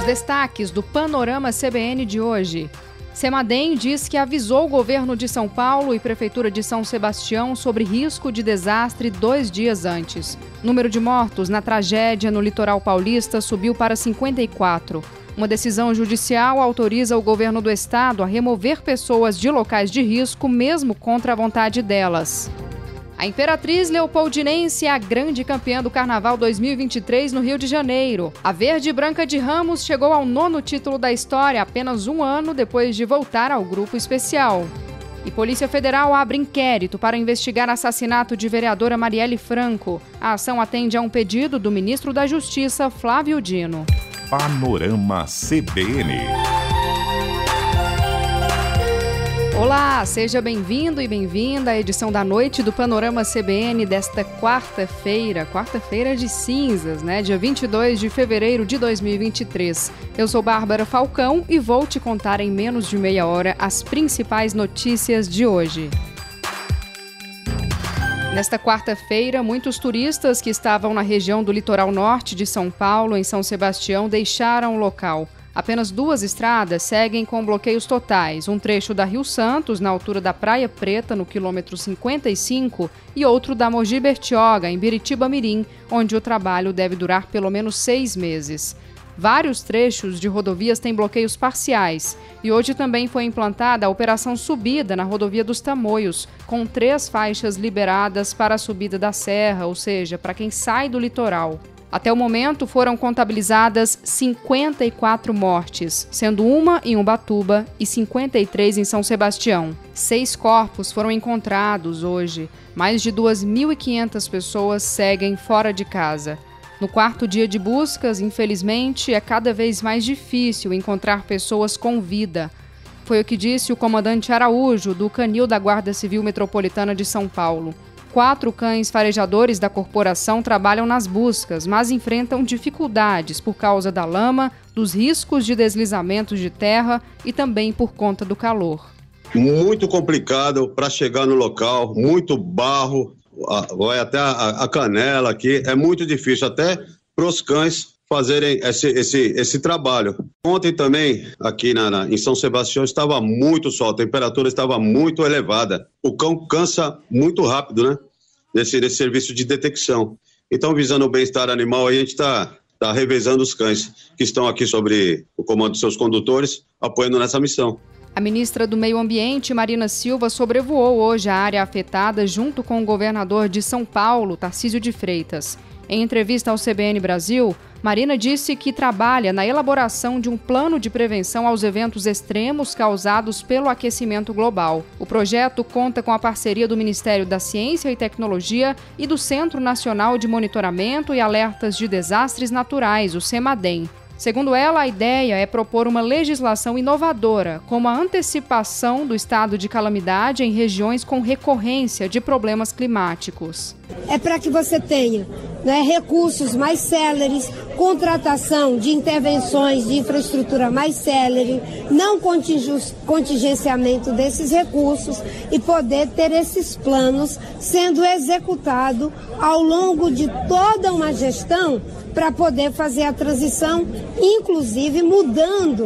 destaques do Panorama CBN de hoje. Semadem diz que avisou o governo de São Paulo e Prefeitura de São Sebastião sobre risco de desastre 2 dias antes. O número de mortos na tragédia no litoral paulista subiu para 54. Uma decisão judicial autoriza o governo do estado a remover pessoas de locais de risco, mesmo contra a vontade delas. A Imperatriz Leopoldinense é a grande campeã do Carnaval 2023 no Rio de Janeiro. A Verde e Branca de Ramos chegou ao 9º título da história apenas um ano depois de voltar ao grupo especial. E Polícia Federal abre inquérito para investigar assassinato de vereadora Marielle Franco. A ação atende a um pedido do ministro da Justiça, Flávio Dino. Panorama CBN. Olá, seja bem-vindo e bem-vinda à edição da noite do Panorama CBN desta quarta-feira de cinzas, dia 22 de fevereiro de 2023. Eu sou Bárbara Falcão e vou te contar em menos de meia hora as principais notícias de hoje. Nesta quarta-feira, muitos turistas que estavam na região do litoral norte de São Paulo, em São Sebastião, deixaram o local. Apenas 2 estradas seguem com bloqueios totais, um trecho da Rio Santos, na altura da Praia Preta, no quilômetro 55, e outro da Mogi Bertioga, em Biritiba Mirim, onde o trabalho deve durar pelo menos 6 meses. Vários trechos de rodovias têm bloqueios parciais, e hoje também foi implantada a Operação Subida na rodovia dos Tamoios, com 3 faixas liberadas para a subida da serra, ou seja, para quem sai do litoral. Até o momento, foram contabilizadas 54 mortes, sendo 1 em Ubatuba e 53 em São Sebastião. 6 corpos foram encontrados hoje. Mais de 2.500 pessoas seguem fora de casa. No 4º dia de buscas, infelizmente, é cada vez mais difícil encontrar pessoas com vida. Foi o que disse o comandante Araújo, do Canil da Guarda Civil Metropolitana de São Paulo. 4 cães farejadores da corporação trabalham nas buscas, mas enfrentam dificuldades por causa da lama, dos riscos de deslizamentos de terra e também por conta do calor. Muito complicado para chegar no local, muito barro, vai até a canela aqui, é muito difícil até para os cães fazerem esse trabalho. Ontem também, aqui em São Sebastião, estava muito sol, a temperatura estava muito elevada. O cão cansa muito rápido, Nesse serviço de detecção. Então, visando o bem-estar animal, aí a gente está revezando os cães que estão aqui sobre o comando de seus condutores, apoiando nessa missão. A ministra do Meio Ambiente, Marina Silva, sobrevoou hoje a área afetada junto com o governador de São Paulo, Tarcísio de Freitas. Em entrevista ao CBN Brasil, Marina disse que trabalha na elaboração de um plano de prevenção aos eventos extremos causados pelo aquecimento global. O projeto conta com a parceria do Ministério da Ciência e Tecnologia e do Centro Nacional de Monitoramento e Alertas de Desastres Naturais, o Semadem. Segundo ela, a ideia é propor uma legislação inovadora, como a antecipação do estado de calamidade em regiões com recorrência de problemas climáticos. É para que você tenha recursos mais céleres, contratação de intervenções de infraestrutura mais célere, não contingenciamento desses recursos e poder ter esses planos sendo executados ao longo de toda uma gestão para poder fazer a transição, inclusive mudando,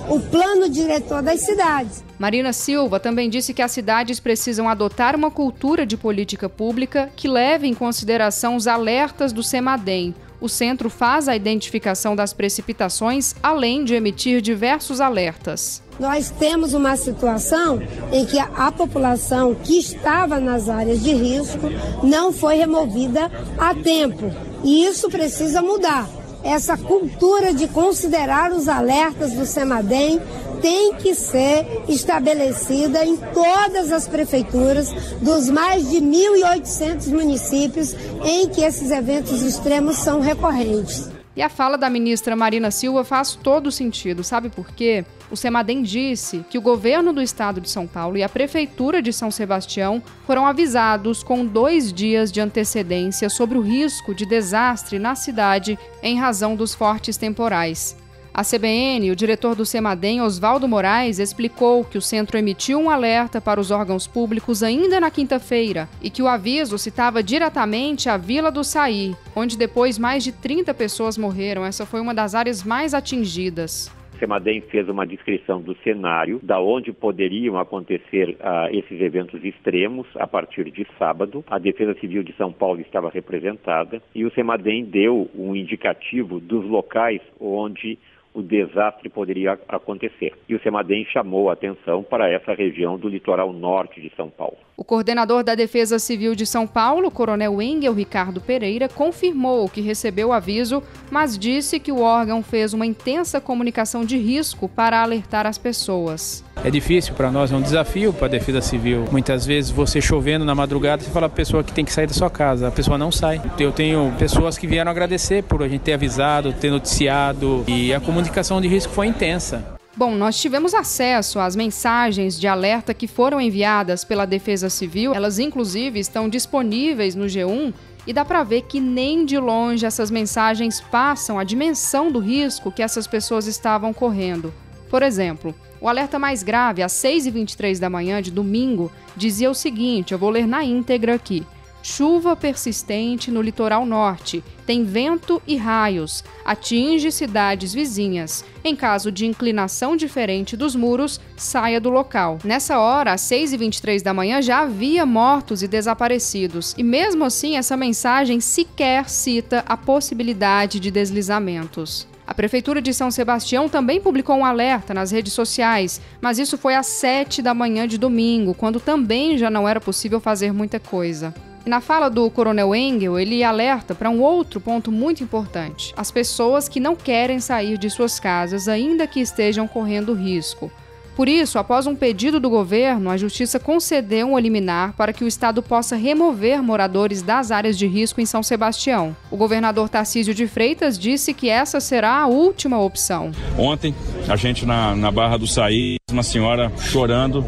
o plano diretor das cidades. Marina Silva também disse que as cidades precisam adotar uma cultura de política pública que leve em consideração os alertas do Semadem. O centro faz a identificação das precipitações, além de emitir diversos alertas. Nós temos uma situação em que a população que estava nas áreas de risco não foi removida a tempo. E isso precisa mudar. Essa cultura de considerar os alertas do Semadem tem que ser estabelecida em todas as prefeituras dos mais de 1.800 municípios em que esses eventos extremos são recorrentes. E a fala da ministra Marina Silva faz todo sentido. Sabe por quê? O Semadem disse que o governo do estado de São Paulo e a prefeitura de São Sebastião foram avisados com 2 dias de antecedência sobre o risco de desastre na cidade em razão dos fortes temporais. A CBN, o diretor do CEMADEM, Oswaldo Moraes, explicou que o centro emitiu um alerta para os órgãos públicos ainda na quinta-feira e que o aviso citava diretamente a Vila do Saí, onde depois mais de 30 pessoas morreram. Essa foi uma das áreas mais atingidas. O CEMADEM fez uma descrição do cenário, da onde poderiam acontecer esses eventos extremos a partir de sábado. A Defesa Civil de São Paulo estava representada e o CEMADEM deu um indicativo dos locais onde o desastre poderia acontecer. E o CEMADEM chamou a atenção para essa região do litoral norte de São Paulo. O coordenador da Defesa Civil de São Paulo, Coronel Engel Ricardo Pereira, confirmou que recebeu o aviso, mas disse que o órgão fez uma intensa comunicação de risco para alertar as pessoas. É difícil para nós, é um desafio para a Defesa Civil. Muitas vezes você chovendo na madrugada, você fala para a pessoa que tem que sair da sua casa, a pessoa não sai. Eu tenho pessoas que vieram agradecer por a gente ter avisado, ter noticiado, e a comunicação de risco foi intensa. Bom, nós tivemos acesso às mensagens de alerta que foram enviadas pela Defesa Civil. Elas, inclusive, estão disponíveis no G1 e dá para ver que nem de longe essas mensagens passam a dimensão do risco que essas pessoas estavam correndo. Por exemplo, o alerta mais grave, às 6h23 da manhã de domingo, dizia o seguinte, eu vou ler na íntegra aqui. Chuva persistente no litoral norte, tem vento e raios, atinge cidades vizinhas. Em caso de inclinação diferente dos muros, saia do local. Nessa hora, às 6h23 da manhã, já havia mortos e desaparecidos. E mesmo assim, essa mensagem sequer cita a possibilidade de deslizamentos. A Prefeitura de São Sebastião também publicou um alerta nas redes sociais, mas isso foi às 7 da manhã de domingo, quando também já não era possível fazer muita coisa. E na fala do Coronel Engel, ele alerta para um outro ponto muito importante: as pessoas que não querem sair de suas casas, ainda que estejam correndo risco. Por isso, após um pedido do governo, a Justiça concedeu um liminar para que o Estado possa remover moradores das áreas de risco em São Sebastião. O governador Tarcísio de Freitas disse que essa será a última opção. Ontem, a gente na Barra do Saí, uma senhora chorando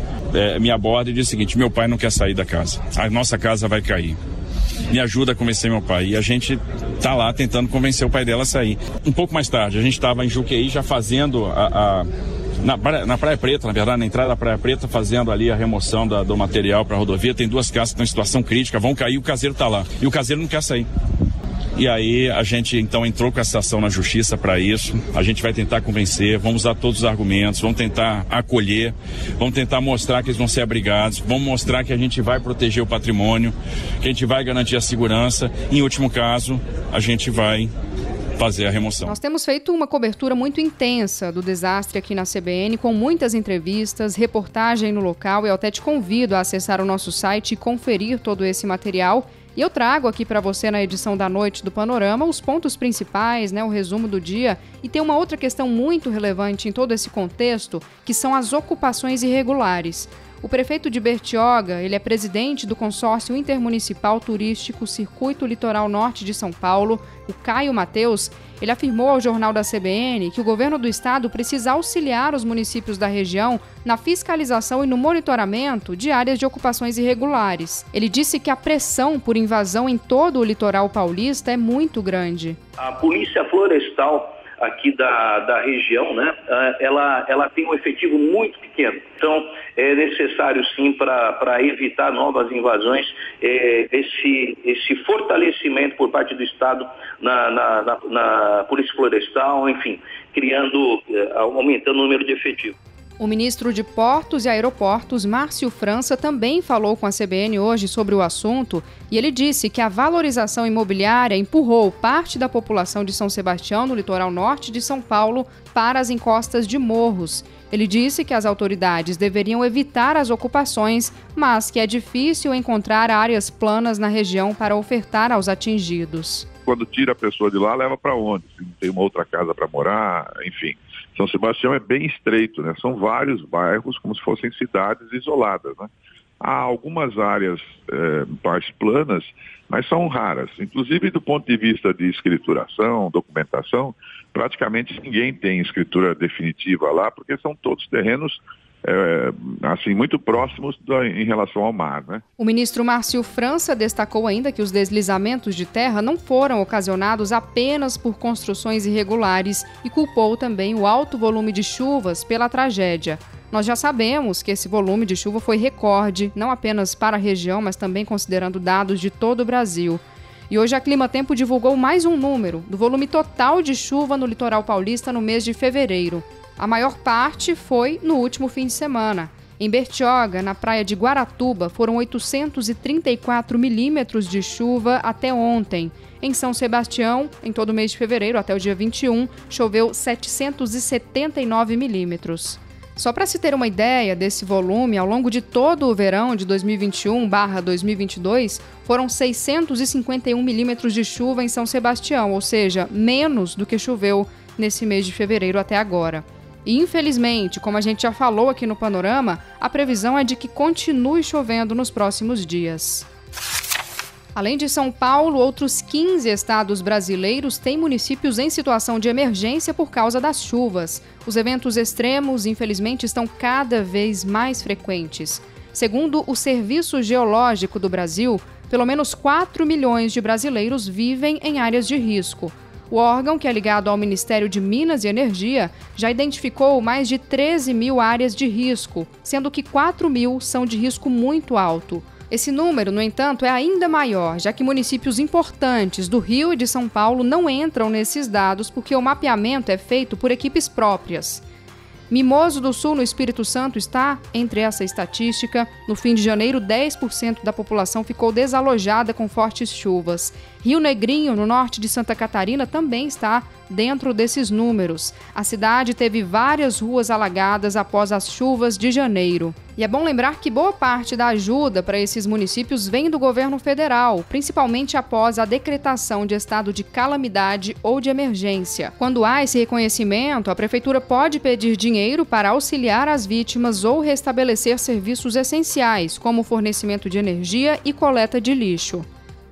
me aborda e diz o seguinte: meu pai não quer sair da casa, a nossa casa vai cair. Me ajuda a convencer meu pai. E a gente tá lá tentando convencer o pai dela a sair. Um pouco mais tarde, a gente estava em Juqueí já fazendo na Praia Preta, na verdade, na entrada da Praia Preta, fazendo ali a remoção do material para a rodovia. Tem duas casas que estão em situação crítica, vão cair, o caseiro está lá. E o caseiro não quer sair. E aí a gente então entrou com essa ação na Justiça para isso. A gente vai tentar convencer, vamos usar todos os argumentos, vamos tentar acolher, vamos tentar mostrar que eles vão ser abrigados, vamos mostrar que a gente vai proteger o patrimônio, que a gente vai garantir a segurança. Em último caso, a gente vai fazer a remoção. Nós temos feito uma cobertura muito intensa do desastre aqui na CBN, com muitas entrevistas, reportagem no local. Eu até te convido a acessar o nosso site e conferir todo esse material. E eu trago aqui para você, na edição da noite do Panorama, os pontos principais, o resumo do dia. E tem uma outra questão muito relevante em todo esse contexto, que são as ocupações irregulares. O prefeito de Bertioga, ele é presidente do consórcio intermunicipal turístico Circuito Litoral Norte de São Paulo, o Caio Mateus. Ele afirmou ao Jornal da CBN que o governo do estado precisa auxiliar os municípios da região na fiscalização e no monitoramento de áreas de ocupações irregulares. Ele disse que a pressão por invasão em todo o litoral paulista é muito grande. A Polícia Florestal aqui da região, ela tem um efetivo muito pequeno. Então, é necessário sim, para evitar novas invasões, esse fortalecimento por parte do Estado na Polícia Florestal, enfim, aumentando o número de efetivo. O ministro de Portos e Aeroportos, Márcio França, também falou com a CBN hoje sobre o assunto e ele disse que a valorização imobiliária empurrou parte da população de São Sebastião, no litoral norte de São Paulo, para as encostas de morros. Ele disse que as autoridades deveriam evitar as ocupações, mas que é difícil encontrar áreas planas na região para ofertar aos atingidos. Quando tira a pessoa de lá, leva para onde? Se não tem uma outra casa para morar, enfim. São Sebastião é bem estreito, São vários bairros como se fossem cidades isoladas, Há algumas áreas mais planas, mas são raras. Inclusive do ponto de vista de escrituração, documentação, praticamente ninguém tem escritura definitiva lá, porque são todos terrenos assim, muito próximos em relação ao mar, né? O ministro Márcio França destacou ainda que os deslizamentos de terra não foram ocasionados apenas por construções irregulares e culpou também o alto volume de chuvas pela tragédia. Nós já sabemos que esse volume de chuva foi recorde, não apenas para a região, mas também considerando dados de todo o Brasil. E hoje a Climatempo divulgou mais um número do volume total de chuva no litoral paulista no mês de fevereiro. A maior parte foi no último fim de semana. Em Bertioga, na praia de Guaratuba, foram 834 milímetros de chuva até ontem. Em São Sebastião, em todo o mês de fevereiro, até o dia 21, choveu 779 milímetros. Só para se ter uma ideia desse volume, ao longo de todo o verão de 2021/2022, foram 651 milímetros de chuva em São Sebastião, ou seja, menos do que choveu nesse mês de fevereiro até agora. E, infelizmente, como a gente já falou aqui no Panorama, a previsão é de que continue chovendo nos próximos dias. Além de São Paulo, outros 15 estados brasileiros têm municípios em situação de emergência por causa das chuvas. Os eventos extremos, infelizmente, estão cada vez mais frequentes. Segundo o Serviço Geológico do Brasil, pelo menos 4 milhões de brasileiros vivem em áreas de risco. O órgão, que é ligado ao Ministério de Minas e Energia, já identificou mais de 13 mil áreas de risco, sendo que 4 mil são de risco muito alto. Esse número, no entanto, é ainda maior, já que municípios importantes do Rio e de São Paulo não entram nesses dados porque o mapeamento é feito por equipes próprias. Mimoso do Sul, no Espírito Santo, está entre essa estatística. No fim de janeiro, 10% da população ficou desalojada com fortes chuvas. Rio Negrinho, no norte de Santa Catarina, também está dentro desses números. A cidade teve várias ruas alagadas após as chuvas de janeiro. E é bom lembrar que boa parte da ajuda para esses municípios vem do governo federal, principalmente após a decretação de estado de calamidade ou de emergência. Quando há esse reconhecimento, a prefeitura pode pedir dinheiro para auxiliar as vítimas ou restabelecer serviços essenciais, como fornecimento de energia e coleta de lixo.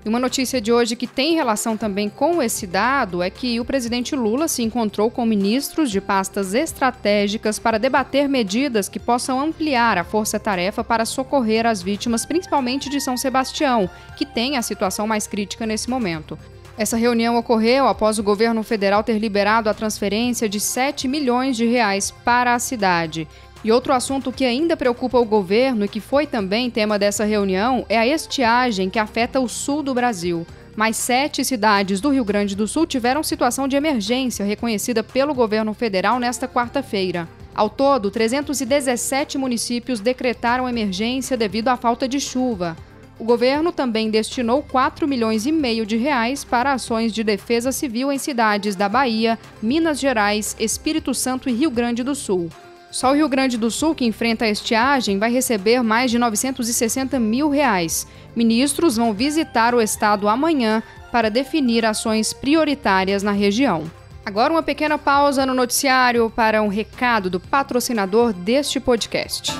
E uma notícia de hoje que tem relação também com esse dado é que o presidente Lula se encontrou com ministros de pastas estratégicas para debater medidas que possam ampliar a força-tarefa para socorrer as vítimas, principalmente de São Sebastião, que tem a situação mais crítica nesse momento. Essa reunião ocorreu após o governo federal ter liberado a transferência de 7 milhões de reais para a cidade. E outro assunto que ainda preocupa o governo e que foi também tema dessa reunião é a estiagem que afeta o sul do Brasil. Mais 7 cidades do Rio Grande do Sul tiveram situação de emergência reconhecida pelo governo federal nesta quarta-feira. Ao todo, 317 municípios decretaram emergência devido à falta de chuva. O governo também destinou 4,5 milhões de reais para ações de defesa civil em cidades da Bahia, Minas Gerais, Espírito Santo e Rio Grande do Sul. Só o Rio Grande do Sul, que enfrenta a estiagem, vai receber mais de 960 mil reais. Ministros vão visitar o estado amanhã para definir ações prioritárias na região. Agora uma pequena pausa no noticiário para um recado do patrocinador deste podcast.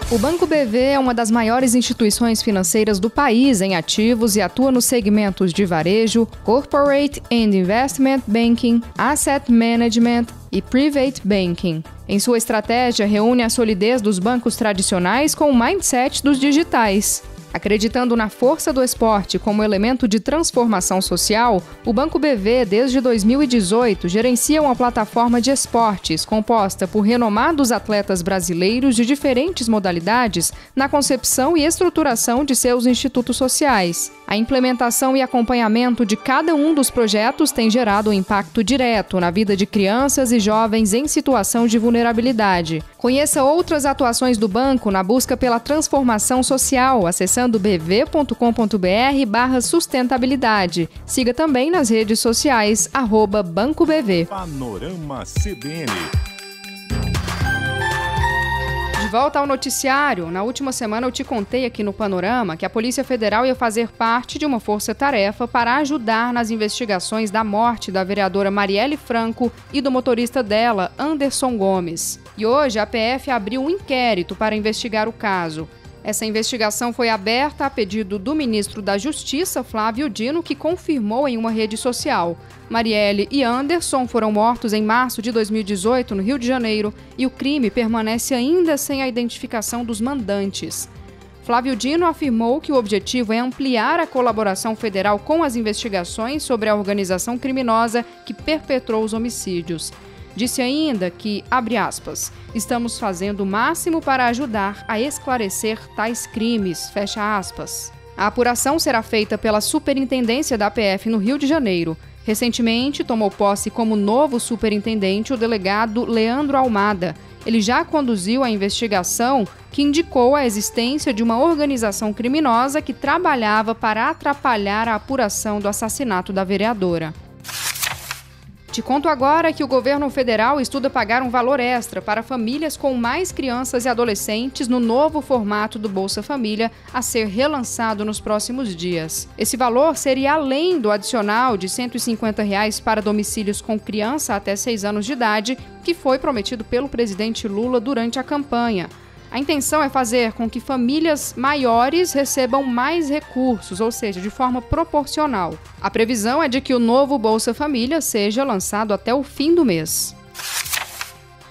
O Banco BV é uma das maiores instituições financeiras do país em ativos e atua nos segmentos de varejo, corporate and investment banking, asset management e private banking. Em sua estratégia, reúne a solidez dos bancos tradicionais com o mindset dos digitais. Acreditando na força do esporte como elemento de transformação social, o Banco BV, desde 2018, gerencia uma plataforma de esportes composta por renomados atletas brasileiros de diferentes modalidades na concepção e estruturação de seus institutos sociais. A implementação e acompanhamento de cada um dos projetos tem gerado um impacto direto na vida de crianças e jovens em situação de vulnerabilidade. Conheça outras atuações do banco na busca pela transformação social, acessando bv.com.br/sustentabilidade. Siga também nas redes sociais, @BancoBV. Panorama CBN. De volta ao noticiário, na última semana eu te contei aqui no Panorama que a Polícia Federal ia fazer parte de uma força-tarefa para ajudar nas investigações da morte da vereadora Marielle Franco e do motorista dela, Anderson Gomes. E hoje a PF abriu um inquérito para investigar o caso. Essa investigação foi aberta a pedido do ministro da Justiça, Flávio Dino, que confirmou em uma rede social. Marielle e Anderson foram mortos em março de 2018 no Rio de Janeiro e o crime permanece ainda sem a identificação dos mandantes. Flávio Dino afirmou que o objetivo é ampliar a colaboração federal com as investigações sobre a organização criminosa que perpetrou os homicídios. Disse ainda que, abre aspas, estamos fazendo o máximo para ajudar a esclarecer tais crimes, fecha aspas. A apuração será feita pela Superintendência da PF no Rio de Janeiro. Recentemente, tomou posse como novo superintendente o delegado Leandro Almada. Ele já conduziu a investigação que indicou a existência de uma organização criminosa que trabalhava para atrapalhar a apuração do assassinato da vereadora. Te conto agora que o governo federal estuda pagar um valor extra para famílias com mais crianças e adolescentes no novo formato do Bolsa Família a ser relançado nos próximos dias. Esse valor seria além do adicional de R$ 150 para domicílios com criança até 6 anos de idade, que foi prometido pelo presidente Lula durante a campanha. A intenção é fazer com que famílias maiores recebam mais recursos, ou seja, de forma proporcional. A previsão é de que o novo Bolsa Família seja lançado até o fim do mês.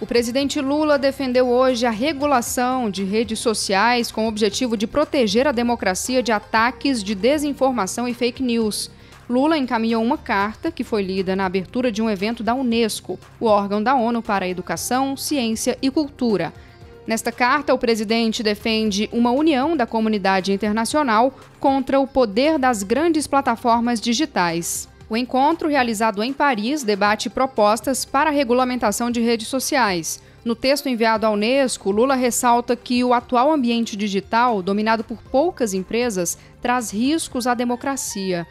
O presidente Lula defendeu hoje a regulação de redes sociais com o objetivo de proteger a democracia de ataques de desinformação e fake news. Lula encaminhou uma carta que foi lida na abertura de um evento da Unesco, o órgão da ONU para a Educação, Ciência e Cultura. Nesta carta, o presidente defende uma união da comunidade internacional contra o poder das grandes plataformas digitais. O encontro, realizado em Paris, debate propostas para a regulamentação de redes sociais. No texto enviado à Unesco, Lula ressalta que o atual ambiente digital, dominado por poucas empresas, traz riscos à democracia.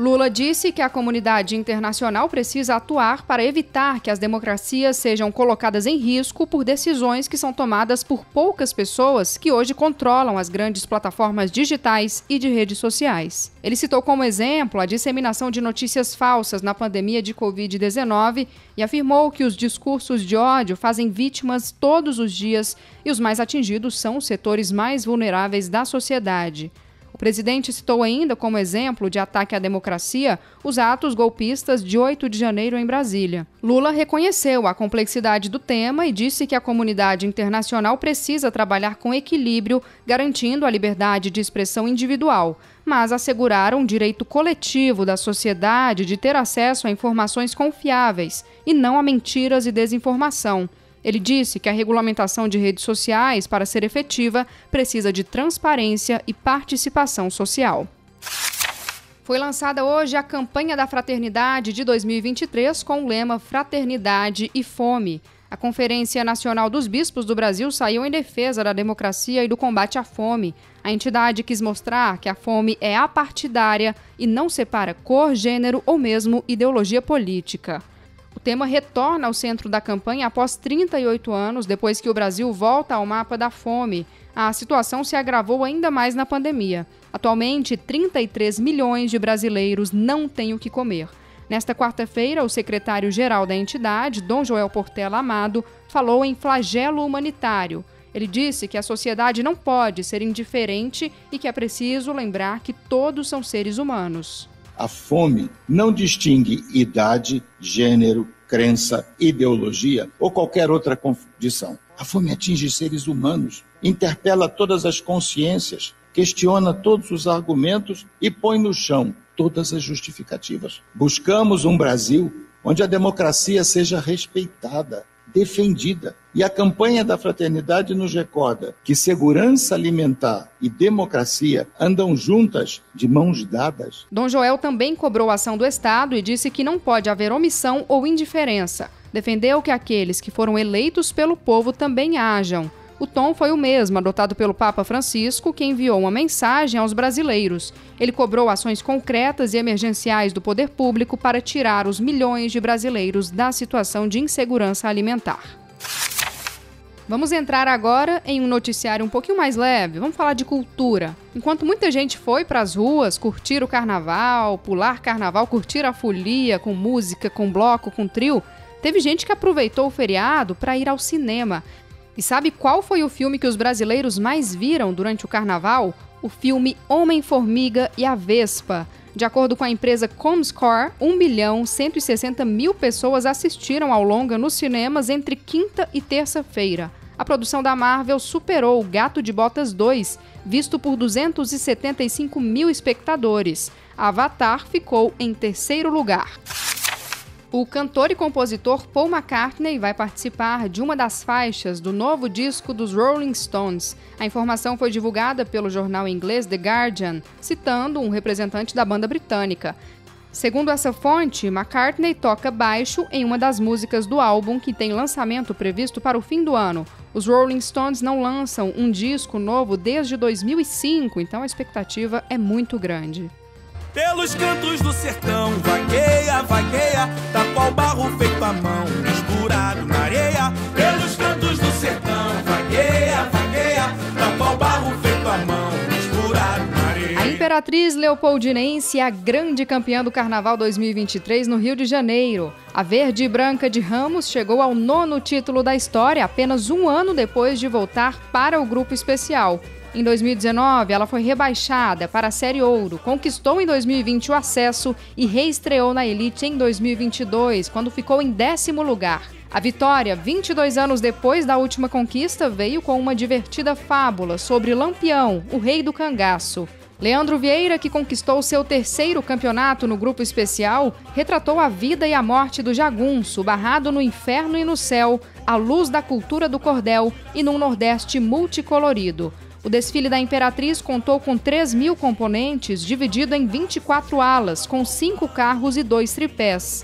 Lula disse que a comunidade internacional precisa atuar para evitar que as democracias sejam colocadas em risco por decisões que são tomadas por poucas pessoas que hoje controlam as grandes plataformas digitais e de redes sociais. Ele citou como exemplo a disseminação de notícias falsas na pandemia de Covid-19 e afirmou que os discursos de ódio fazem vítimas todos os dias e os mais atingidos são os setores mais vulneráveis da sociedade. O presidente citou ainda como exemplo de ataque à democracia os atos golpistas de 8 de janeiro em Brasília. Lula reconheceu a complexidade do tema e disse que a comunidade internacional precisa trabalhar com equilíbrio, garantindo a liberdade de expressão individual, mas assegurar um direito coletivo da sociedade de ter acesso a informações confiáveis e não a mentiras e desinformação. Ele disse que a regulamentação de redes sociais, para ser efetiva, precisa de transparência e participação social. Foi lançada hoje a campanha da Fraternidade de 2023 com o lema Fraternidade e Fome. A Conferência Nacional dos Bispos do Brasil saiu em defesa da democracia e do combate à fome. A entidade quis mostrar que a fome é apartidária e não separa cor, gênero ou mesmo ideologia política. O tema retorna ao centro da campanha após 38 anos, depois que o Brasil volta ao mapa da fome. A situação se agravou ainda mais na pandemia. Atualmente, 33 milhões de brasileiros não têm o que comer. Nesta quarta-feira, o secretário-geral da entidade, Dom Joel Portela Amado, falou em flagelo humanitário. Ele disse que a sociedade não pode ser indiferente e que é preciso lembrar que todos são seres humanos. A fome não distingue idade, gênero, crença, ideologia ou qualquer outra condição. A fome atinge seres humanos, interpela todas as consciências, questiona todos os argumentos e põe no chão todas as justificativas. Buscamos um Brasil onde a democracia seja respeitada, defendida. E a campanha da Fraternidade nos recorda que segurança alimentar e democracia andam juntas, de mãos dadas. Dom Joel também cobrou a ação do Estado e disse que não pode haver omissão ou indiferença. Defendeu que aqueles que foram eleitos pelo povo também hajam. O tom foi o mesmo adotado pelo Papa Francisco, que enviou uma mensagem aos brasileiros. Ele cobrou ações concretas e emergenciais do poder público para tirar os milhões de brasileiros da situação de insegurança alimentar. Vamos entrar agora em um noticiário um pouquinho mais leve. Vamos falar de cultura. Enquanto muita gente foi para as ruas curtir o carnaval, pular carnaval, curtir a folia com música, com bloco, com trio, teve gente que aproveitou o feriado para ir ao cinema. E sabe qual foi o filme que os brasileiros mais viram durante o carnaval? O filme Homem-Formiga e a Vespa. De acordo com a empresa Comscore, 1.160.000 pessoas assistiram ao longa nos cinemas entre quinta e terça-feira. A produção da Marvel superou o Gato de Botas 2, visto por 275 mil espectadores. Avatar ficou em terceiro lugar. O cantor e compositor Paul McCartney vai participar de uma das faixas do novo disco dos Rolling Stones. A informação foi divulgada pelo jornal inglês The Guardian, citando um representante da banda britânica. Segundo essa fonte, McCartney toca baixo em uma das músicas do álbum que tem lançamento previsto para o fim do ano. Os Rolling Stones não lançam um disco novo desde 2005, então a expectativa é muito grande. Pelos cantos do sertão, vagueia, vagueia, tá qual barro feito à mão, misturado na areia. Pelos cantos do sertão, vagueia, vagueia, tá qual barro feito à mão, misturado na areia. A Imperatriz Leopoldinense é a grande campeã do Carnaval 2023 no Rio de Janeiro. A verde e branca de Ramos chegou ao 9º título da história, apenas um ano depois de voltar para o grupo especial. Em 2019, ela foi rebaixada para a Série Ouro, conquistou em 2020 o acesso e reestreou na Elite em 2022, quando ficou em 10º lugar. A vitória, 22 anos depois da última conquista, veio com uma divertida fábula sobre Lampião, o rei do cangaço. Leandro Vieira, que conquistou seu terceiro campeonato no grupo especial, retratou a vida e a morte do jagunço, barrado no inferno e no céu, à luz da cultura do cordel e num Nordeste multicolorido. O desfile da Imperatriz contou com 3.000 componentes, dividido em 24 alas, com 5 carros e 2 tripés.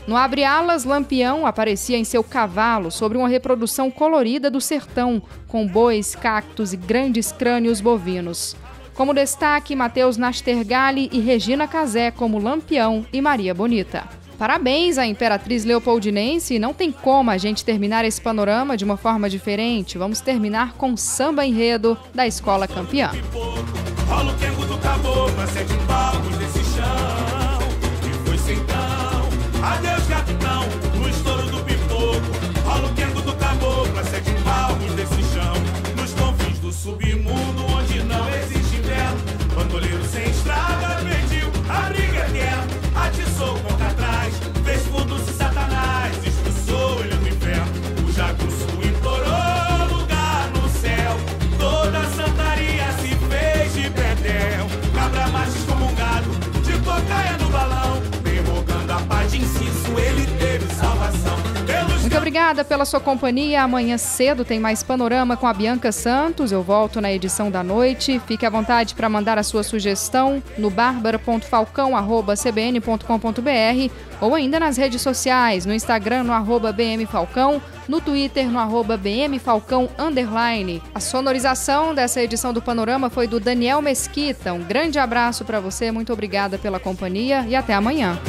No abre-alas, Lampião aparecia em seu cavalo sobre uma reprodução colorida do sertão, com bois, cactos e grandes crânios bovinos. Como destaque, Matheus Nastergalli e Regina Casé como Lampião e Maria Bonita. Parabéns à Imperatriz Leopoldinense, e não tem como a gente terminar esse panorama de uma forma diferente. Vamos terminar com Samba Enredo da Escola Campeã. Rola o quengo do caboclo, a 7 palmos desse chão. E foi sentão, adeus capitão, no estouro do pipoco. Rola o quengo do caboclo, a 7 palmos desse chão. Nos confins do submundo, onde não existe inverno. Bandoleiro sem estrada, pediu a briga eterna. Atiçou contra atrás, fez fundo-se Satanás, expulsou ele do inferno. O jagunço implorou lugar no céu. Toda a santaria se fez de bedel. Cabra macho excomungado, de tocaia no balão. Derrogando a paz de inciso, ele teve salvação. Muito obrigada pela sua companhia. Amanhã cedo tem mais Panorama com a Bianca Santos. Eu volto na edição da noite. Fique à vontade para mandar a sua sugestão no barbara.falcão@cbn.com.br ou ainda nas redes sociais, no Instagram no @bmfalcão, no Twitter no @bmfalcão_. A sonorização dessa edição do Panorama foi do Daniel Mesquita. Um grande abraço para você, muito obrigada pela companhia e até amanhã.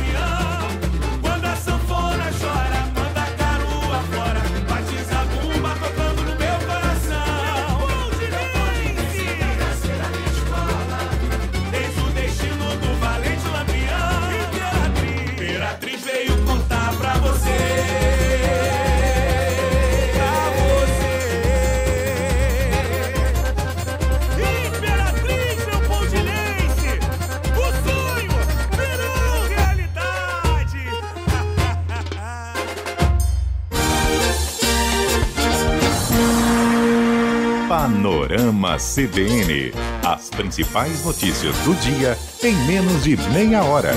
Panorama CBN. As principais notícias do dia em menos de meia hora.